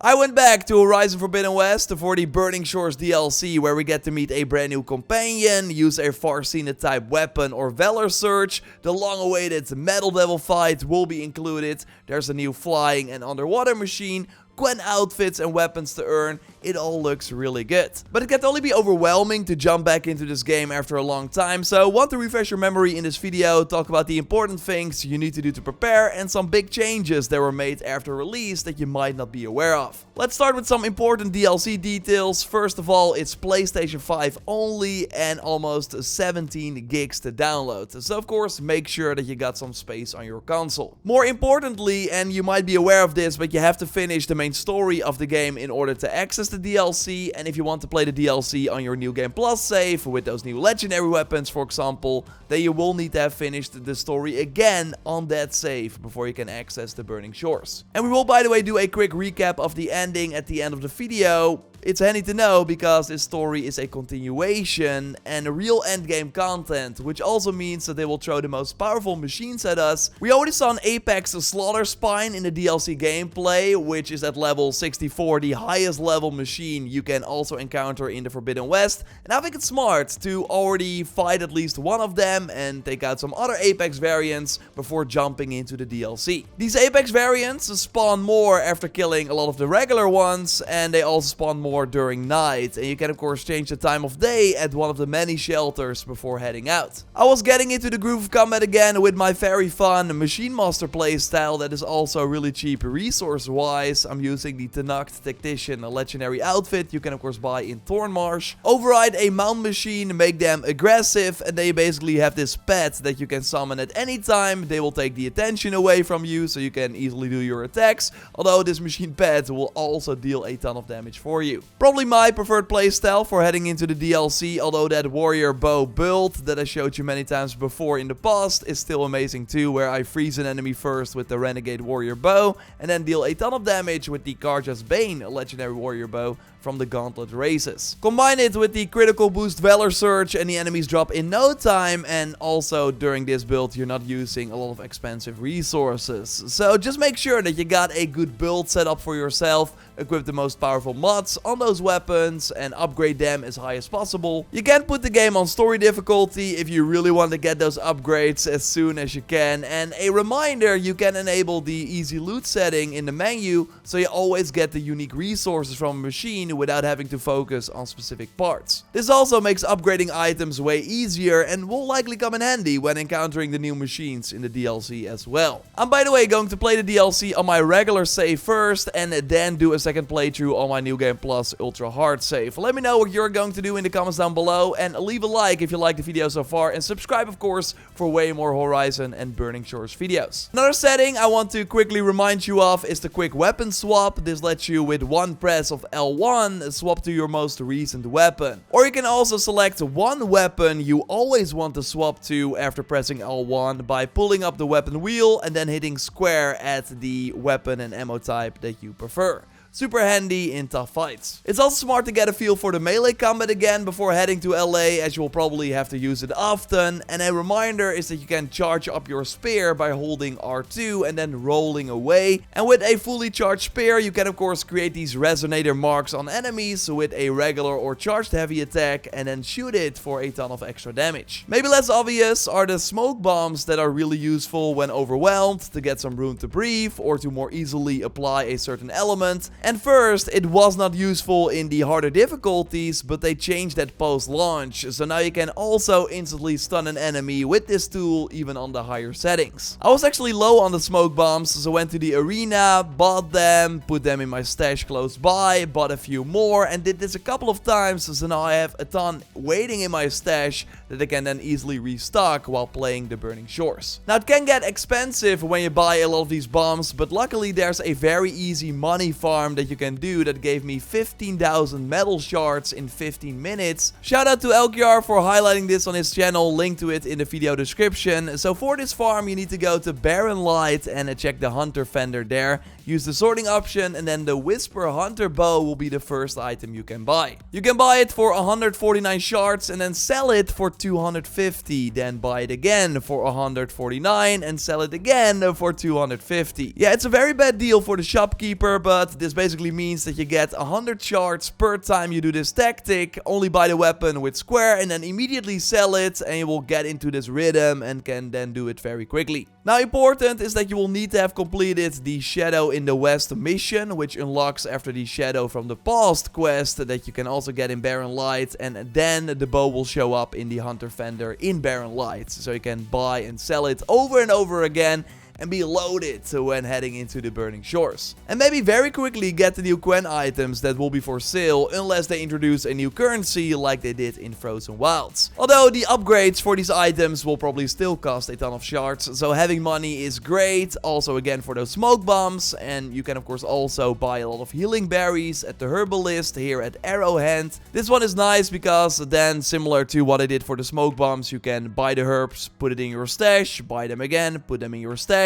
I went back to Horizon Forbidden West for the Burning Shores DLC, where we get to meet a brand new companion, use a Farcina type weapon or Valor Surge. The long awaited Metal Devil fight will be included. There's a new flying and underwater machine, Gwen outfits and weapons to earn. It all looks really good. But it can only be overwhelming to jump back into this game after a long time, so I want to refresh your memory in this video, talk about the important things you need to do to prepare and some big changes that were made after release that you might not be aware of. Let's start with some important DLC details. First of all, it's PlayStation 5 only and almost 17 gigs to download. So of course, make sure that you got some space on your console. More importantly, and you might be aware of this, but you have to finish the main story of the game in order to access the DLC, and if you want to play the DLC on your New Game Plus save with those new legendary weapons, for example, then you will need to have finished the story again on that save before you can access the Burning Shores. And we will, by the way, do a quick recap of the ending at the end of the video. It's handy to know because this story is a continuation and real endgame content, which also means that they will throw the most powerful machines at us. We already saw an Apex Slaughter Spine in the DLC gameplay, which is at level 64, the highest level machine you can also encounter in the Forbidden West. And I think it's smart to already fight at least one of them and take out some other Apex variants before jumping into the DLC. These Apex variants spawn more after killing a lot of the regular ones, and they also spawn more during night, and you can of course change the time of day at one of the many shelters before heading out. I was getting into the groove of combat again with my very fun Machine Master playstyle that is also really cheap resource wise. I'm using the Tanact Tactician, a legendary outfit you can of course buy in Thornmarsh. Override a mount machine, make them aggressive, and they basically have this pet that you can summon at any time. They will take the attention away from you so you can easily do your attacks, although this machine pet will also deal a ton of damage for you. Probably my preferred playstyle for heading into the DLC, although that warrior bow build that I showed you many times before in the past is still amazing too, where I freeze an enemy first with the renegade warrior bow and then deal a ton of damage with the Karja's Bane, a legendary warrior bow from the Gauntlet races. Combine it with the critical boost Valor Surge and the enemies drop in no time, and also during this build you're not using a lot of expensive resources. So just make sure that you got a good build set up for yourself, equip the most powerful mods on those weapons and upgrade them as high as possible. You can put the game on story difficulty if you really want to get those upgrades as soon as you can, and a reminder, you can enable the easy loot setting in the menu so you always get the unique resources from a machine without having to focus on specific parts. This also makes upgrading items way easier and will likely come in handy when encountering the new machines in the DLC as well. I'm, by the way, going to play the DLC on my regular save first and then do a second playthrough on my New Game Plus Ultra Hard save. Let me know what you're going to do in the comments down below, and leave a like if you liked the video so far, and subscribe of course for way more Horizon and Burning Shores videos. Another setting I want to quickly remind you of is the quick weapon swap. This lets you with one press of L1 swap to your most recent weapon. Or you can also select one weapon you always want to swap to after pressing L1 by pulling up the weapon wheel and then hitting square at the weapon and ammo type that you prefer. Super handy in tough fights. It's also smart to get a feel for the melee combat again before heading to LA, as you will probably have to use it often. And a reminder is that you can charge up your spear by holding R2 and then rolling away. And with a fully charged spear, you can of course create these resonator marks on enemies with a regular or charged heavy attack and then shoot it for a ton of extra damage. Maybe less obvious are the smoke bombs that are really useful when overwhelmed to get some room to breathe or to more easily apply a certain element. And first, it was not useful in the harder difficulties, but they changed that post-launch, so now you can also instantly stun an enemy with this tool even on the higher settings. I was actually low on the smoke bombs, so went to the arena, bought them, put them in my stash close by, bought a few more, and did this a couple of times, so now I have a ton waiting in my stash that I can then easily restock while playing the Burning Shores. Now, it can get expensive when you buy a lot of these bombs, but luckily there's a very easy money farm that you can do that gave me 15,000 metal shards in 15 minutes. Shout out to Elkyar for highlighting this on his channel, link to it in the video description. So for this farm you need to go to Barren Light and check the Hunter vendor there. Use the sorting option and then the Whisper Hunter bow will be the first item you can buy. You can buy it for 149 shards and then sell it for 250. Then buy it again for 149 and sell it again for 250. Yeah, it's a very bad deal for the shopkeeper, but this basically means that you get 100 shards per time you do this tactic. Only buy the weapon with square and then immediately sell it, and you will get into this rhythm and can then do it very quickly. Now, important is that you will need to have completed the Shadow in the West mission, which unlocks after the Shadow from the Past quest that you can also get in Barren Light, and then the bow will show up in the Hunter Vendor in Barren Light. So you can buy and sell it over and over again and be loaded when heading into the Burning Shores. And maybe very quickly get the new Quen items that will be for sale unless they introduce a new currency like they did in Frozen Wilds. Although the upgrades for these items will probably still cost a ton of shards, so having money is great. Also again for those smoke bombs, and you can of course also buy a lot of healing berries at the herbalist here at Arrowhead. This one is nice because then, similar to what I did for the smoke bombs, you can buy the herbs, put it in your stash, buy them again, put them in your stash.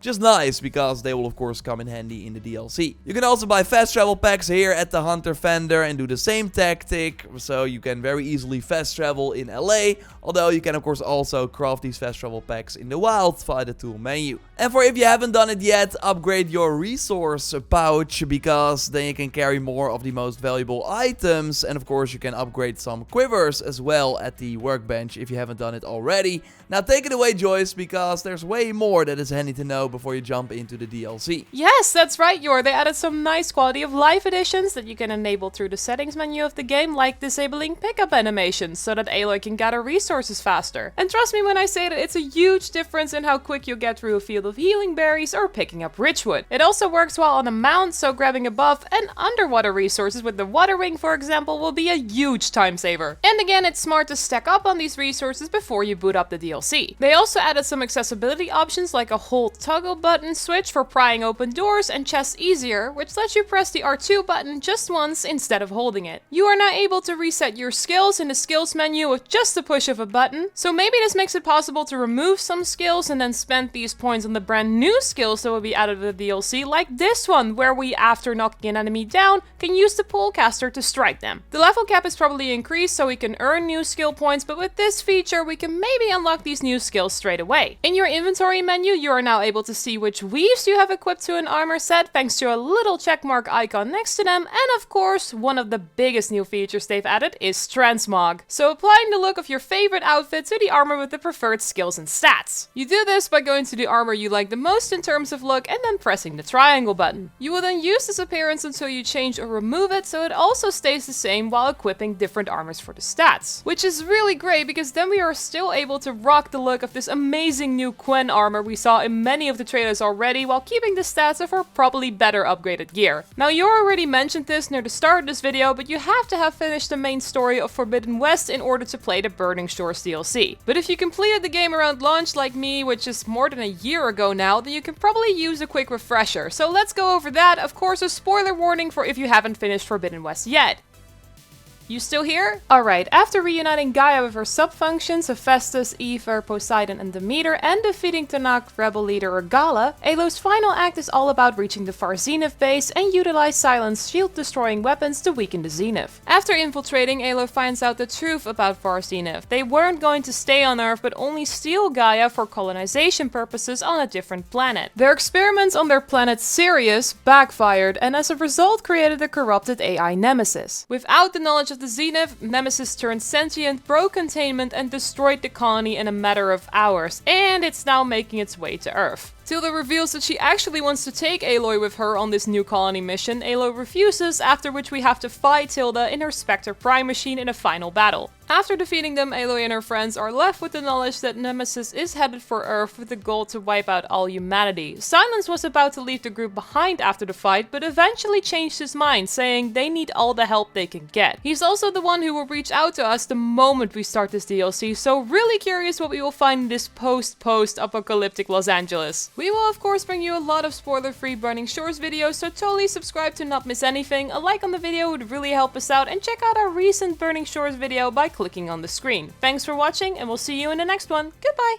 Just nice, because they will of course come in handy in the DLC. You can also buy fast travel packs here at the Hunter Vendor and do the same tactic, so you can very easily fast travel in LA, although you can of course also craft these fast travel packs in the wild via the tool menu. And for if you haven't done it yet, upgrade your resource pouch, because then you can carry more of the most valuable items, and of course you can upgrade some quivers as well at the workbench if you haven't done it already. Now take it away, Joyce, because there's way more that is handy to know before you jump into the DLC. Yes, that's right, Jor. They added some nice quality of life additions that you can enable through the settings menu of the game, like disabling pickup animations so that Aloy can gather resources faster. And trust me when I say that it's a huge difference in how quick you'll get through a field of healing berries or picking up Richwood. It also works while on a mount, so grabbing above and underwater resources with the water ring, for example, will be a huge time saver. And again, it's smart to stack up on these resources before you boot up the DLC. They also added some accessibility options like a hold toggle button switch for prying open doors and chests easier, which lets you press the R2 button just once instead of holding it. You are now able to reset your skills in the skills menu with just the push of a button, so maybe this makes it possible to remove some skills and then spend these points on the brand new skills that will be added with the DLC, like this one, where we, after knocking an enemy down, can use the polecaster to strike them. The level cap is probably increased so we can earn new skill points, but with this feature we can maybe unlock these new skills straight away. In your inventory menu, you are now able to see which weaves you have equipped to an armor set thanks to a little checkmark icon next to them, and of course, one of the biggest new features they've added is transmog, so applying the look of your favorite outfit to the armor with the preferred skills and stats. You do this by going to the armor you like the most in terms of look and then pressing the triangle button. You will then use this appearance until you change or remove it, so it also stays the same while equipping different armors for the stats. Which is really great, because then we are still able to rock the look of this amazing new Quen armor we saw in many of the trailers already, while keeping the stats of our probably better upgraded gear. Now, you already mentioned this near the start of this video, but you have to have finished the main story of Forbidden West in order to play the Burning Shores DLC. But if you completed the game around launch like me, which is more than a year ago now, then you can probably use a quick refresher. So let's go over that. Of course, a spoiler warning for if you haven't finished Forbidden West yet. You still here? Alright, after reuniting Gaia with her sub-functions of Festus, Aether, Poseidon and Demeter, and defeating Tanakh rebel leader Urgala, Aloy's final act is all about reaching the Far Zenith base and utilize Silent's shield-destroying weapons to weaken the Zenith. After infiltrating, Aloy finds out the truth about Far Zenith. They weren't going to stay on Earth, but only steal Gaia for colonization purposes on a different planet. Their experiments on their planet Sirius backfired, and as a result created a corrupted AI Nemesis. Without the knowledge of the Zenith, Nemesis turned sentient, broke containment, and destroyed the colony in a matter of hours, and it's now making its way to Earth. Tilda reveals that she actually wants to take Aloy with her on this new colony mission. Aloy refuses, after which we have to fight Tilda in her Spectre Prime machine in a final battle. After defeating them, Aloy and her friends are left with the knowledge that Nemesis is headed for Earth with the goal to wipe out all humanity. Silence was about to leave the group behind after the fight, but eventually changed his mind, saying they need all the help they can get. He's also the one who will reach out to us the moment we start this DLC, so really curious what we will find in this post-apocalyptic Los Angeles. We will of course bring you a lot of spoiler-free Burning Shores videos, so totally subscribe to not miss anything. A like on the video would really help us out, and check out our recent Burning Shores video by clicking on the screen. Thanks for watching, and we'll see you in the next one. Goodbye!